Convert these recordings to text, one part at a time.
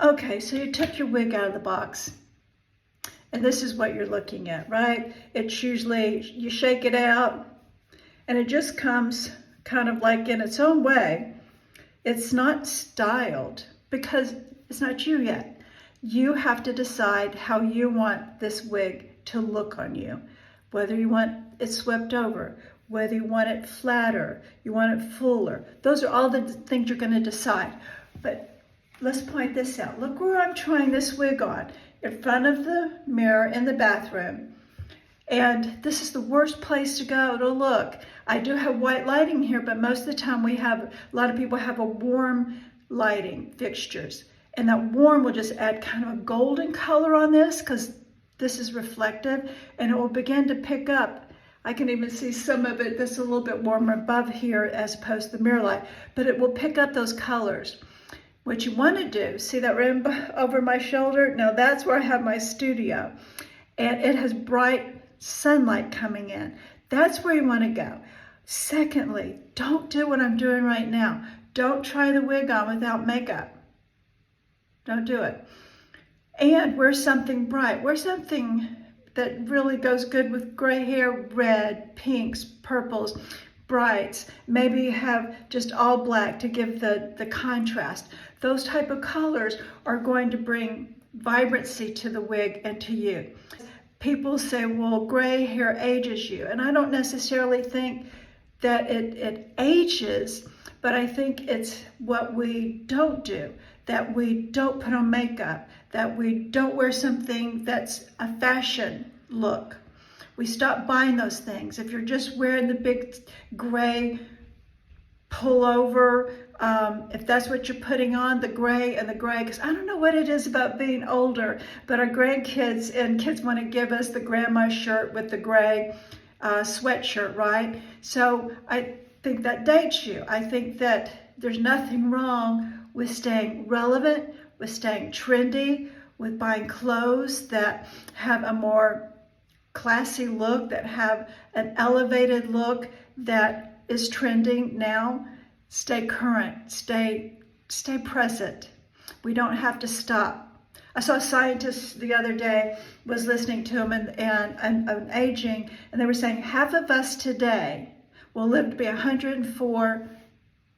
Okay, so you took your wig out of the box. And this is what you're looking at, right? It's usually, you shake it out, and it just comes kind of like in its own way. It's not styled because it's not you yet. You have to decide how you want this wig to look on you. Whether you want it swept over, whether you want it flatter, you want it fuller. Those are all the things you're going to decide. But let's point this out. Look where I'm trying this wig on, in front of the mirror in the bathroom. And this is the worst place to go to look. I do have white lighting here, but most of the time a lot of people have a warm lighting fixtures. And that warm will just add kind of a golden color on this because this is reflective, and it will begin to pick up. I can even see some of it that's a little bit warmer above here as opposed to the mirror light, but it will pick up those colors. What you want to do, see that rim over my shoulder? Now that's where I have my studio, and it has bright sunlight coming in. That's where you want to go. Secondly, don't do what I'm doing right now. Don't try the wig on without makeup. Don't do it. And wear something bright. Wear something that really goes good with gray hair, red, pinks, purples, brights. Maybe have just all black to give the contrast. Those type of colors are going to bring vibrancy to the wig and to you. People say, well, gray hair ages you. And I don't necessarily think that it ages, but I think it's what we don't do, that we don't put on makeup, that we don't wear something that's a fashion look. We stop buying those things. If you're just wearing the big gray pullover, if that's what you're putting on, the gray, because I don't know what it is about being older, but our grandkids and kids want to give us the grandma shirt with the gray sweatshirt, right? So I think that dates you. I think that there's nothing wrong with staying relevant, with staying trendy, with buying clothes that have a more classy look, that have an elevated look that is trending now. Stay current, stay present. We don't have to stop. I saw a scientist the other day, was listening to him and aging, and they were saying half of us today will live to be 104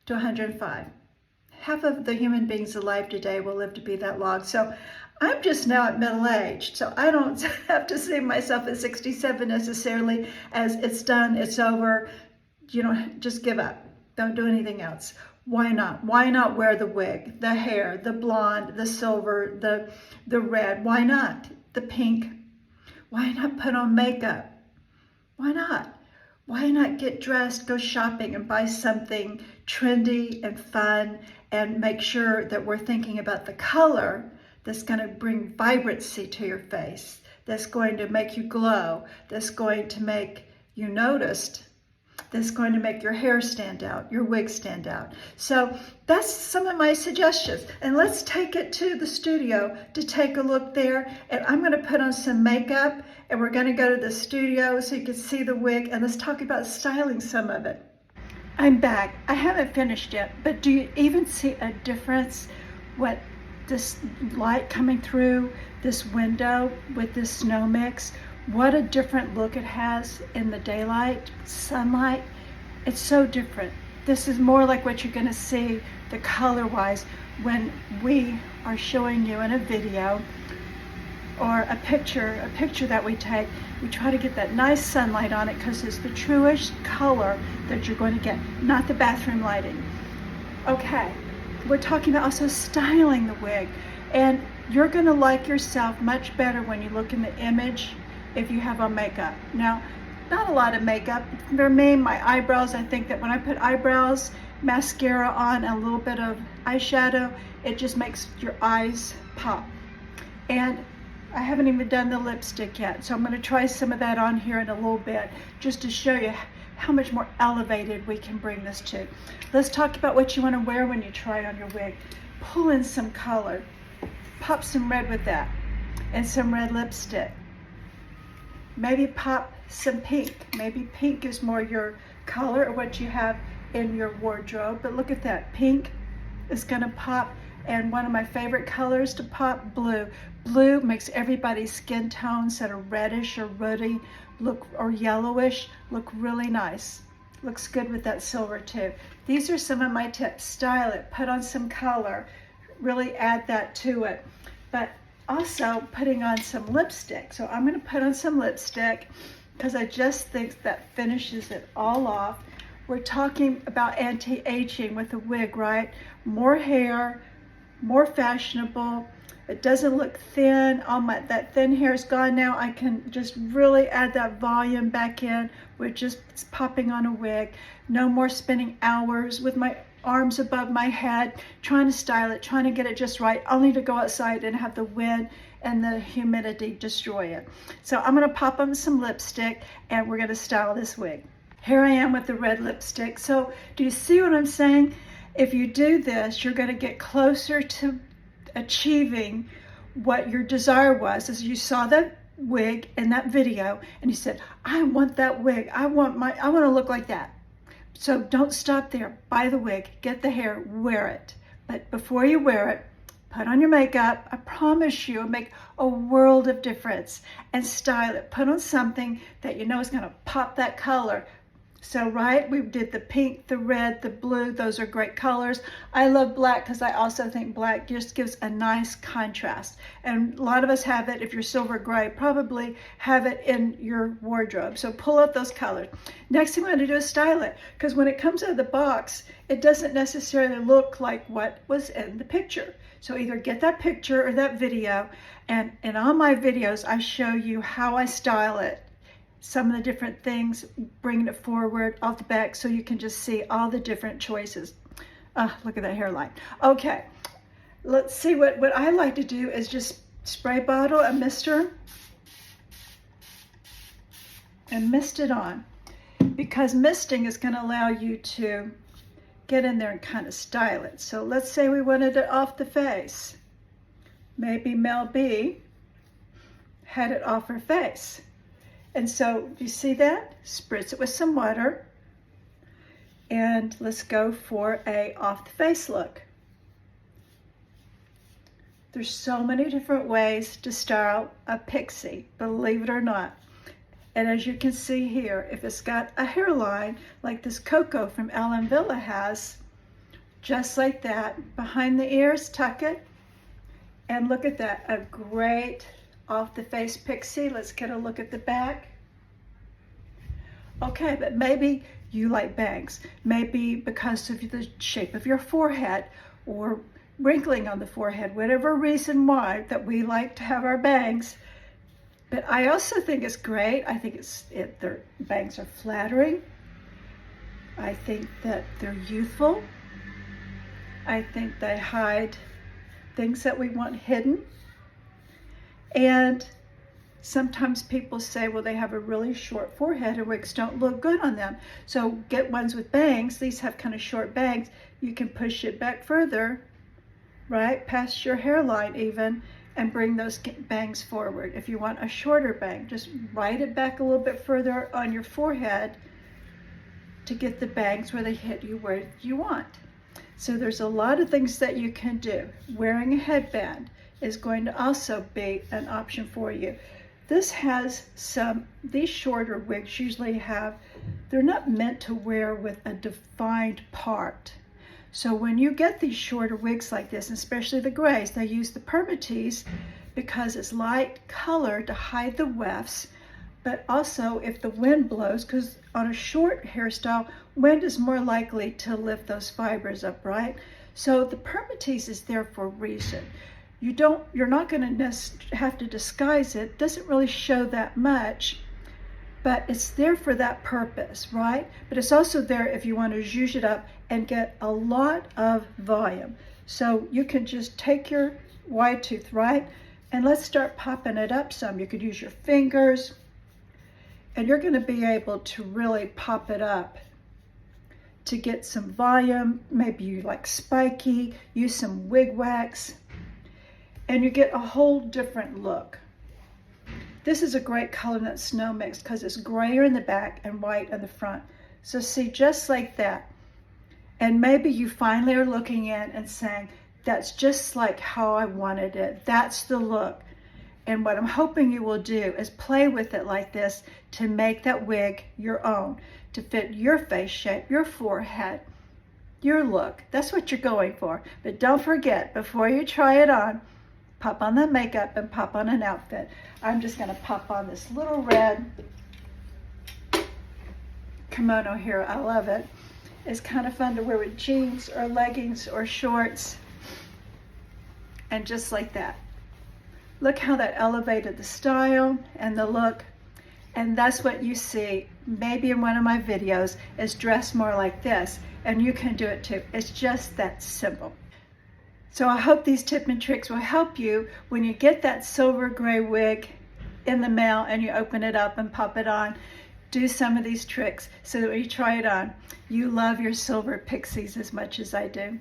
to 105. Half of the human beings alive today will live to be that long. So I'm just now at middle age, so I don't have to see myself at 67 necessarily as it's done, it's over, just give up. Don't do anything else. Why not? Why not wear the wig, the hair, the blonde, the silver, the red? Why not? The pink? Why not put on makeup? Why not? Why not get dressed, go shopping, and buy something trendy and fun, and make sure that we're thinking about the color that's going to bring vibrancy to your face, that's going to make you glow, that's going to make you noticed, that's going to make your hair stand out, your wig stand out. So that's some of my suggestions. And let's take it to the studio to take a look there. And I'm going to put on some makeup, and we're going to go to the studio so you can see the wig, and let's talk about styling some of it. I'm back. I haven't finished yet, but do you even see a difference? What this light coming through this window with this snow mix, what a different look it has in the daylight, sunlight. It's so different. This is more like what you're going to see the color-wise when we are showing you in a video or a picture that we take. We try to get that nice sunlight on it because it's the truest color that you're going to get, not the bathroom lighting. Okay, we're talking about also styling the wig, and you're going to like yourself much better when you look in the image if you have on makeup. Now, not a lot of makeup. For me, my eyebrows, I think that when I put eyebrows, mascara on, and a little bit of eyeshadow, it just makes your eyes pop. And I haven't even done the lipstick yet, so I'm going to try some of that on here in a little bit, just to show you how much more elevated we can bring this to. Let's talk about what you want to wear when you try it on your wig. Pull in some color. Pop some red with that, and some red lipstick. Maybe pop some pink. Maybe pink is more your color or what you have in your wardrobe. But look at that. Pink is going to pop And one of my favorite colors to pop, blue. Blue makes everybody's skin tones that are reddish or ruddy look, or yellowish, look really nice. Looks good with that silver too. These are some of my tips. Style it, put on some color, really add that to it. But also putting on some lipstick. So I'm gonna put on some lipstick because I just think that finishes it all off. We're talking about anti-aging with a wig, right? More hair, more fashionable. It doesn't look thin. All that thin hair is gone now. I can just really add that volume back in with just popping on a wig. No more spending hours with my arms above my head, trying to style it, trying to get it just right, only to go outside and have the wind and the humidity destroy it. So I'm gonna pop on some lipstick and we're gonna style this wig. Here I am with the red lipstick. So do you see what I'm saying? If you do this, you're gonna get closer to achieving what your desire was. As you saw that wig in that video and you said, I want that wig, I want to look like that. So don't stop there. Buy the wig, get the hair, wear it. But before you wear it, put on your makeup. I promise you it'll make a world of difference. And style it. Put on something that you know is gonna pop that color. So right, we did the pink, the red, the blue. Those are great colors. I love black because I also think black just gives a nice contrast. And a lot of us have it. If you're silver gray, probably have it in your wardrobe. So pull out those colors. Next thing we're going to do is style it, because when it comes out of the box, it doesn't necessarily look like what was in the picture. So either get that picture or that video, and in all my videos, I show you how I style it. Some of the different things, bringing it forward off the back so you can just see all the different choices. Look at that hairline. Okay, let's see what I like to do is just spray bottle a mister and mist it on, because misting is going to allow you to get in there and kind of style it. So let's say we wanted it off the face. Maybe Mel B had it off her face. And so, do you see that? Spritz it with some water. And let's go for a off the face look. There's so many different ways to style a pixie, believe it or not. And as you can see here, if it's got a hairline like this Coco from Ellen Wille has, just like that, behind the ears, tuck it. And look at that, a great off the face pixie. Let's get a look at the back. Okay, but maybe you like bangs. Maybe because of the shape of your forehead or wrinkling on the forehead, whatever reason why that we like to have our bangs. But I also think it's great. I think their bangs are flattering. I think that they're youthful. I think they hide things that we want hidden. And sometimes people say, well, they have a really short forehead and wigs don't look good on them. So get ones with bangs. These have kind of short bangs. You can push it back further, right, past your hairline even, and bring those bangs forward. If you want a shorter bang, just ride it back a little bit further on your forehead to get the bangs where they hit you where you want. So there's a lot of things that you can do. Wearing a headband is going to also be an option for you. This has these shorter wigs usually they're not meant to wear with a defined part. So when you get these shorter wigs like this, especially the grays, they use the permatease because it's light color to hide the wefts, but also if the wind blows, because on a short hairstyle, wind is more likely to lift those fibers up, right? So the permatease is there for a reason. You're not going to have to disguise it. It doesn't really show that much, but it's there for that purpose, right? But it's also there if you want to zhuzh it up and get a lot of volume. So you can just take your wide tooth, right? And let's start popping it up some. You could use your fingers, and you're going to be able to really pop it up to get some volume. Maybe you like spiky, use some wig wax, and you get a whole different look. This is a great color in that snow mix because it's grayer in the back and white in the front. So see, just like that. And maybe you finally are looking in and saying, That's just like how I wanted it. That's the look. And what I'm hoping you will do is play with it like this to make that wig your own, to fit your face shape, your forehead, your look. That's what you're going for. But don't forget, before you try it on, pop on the makeup and pop on an outfit. I'm just going to pop on this little red kimono here. I love it. It's kind of fun to wear with jeans or leggings or shorts. And just like that. Look how that elevated the style and the look. And that's what you see maybe in one of my videos, is dressed more like this. And you can do it too. It's just that simple. So I hope these tips and tricks will help you when you get that silver gray wig in the mail and you open it up and pop it on. Do some of these tricks so that when you try it on, you love your silver pixies as much as I do.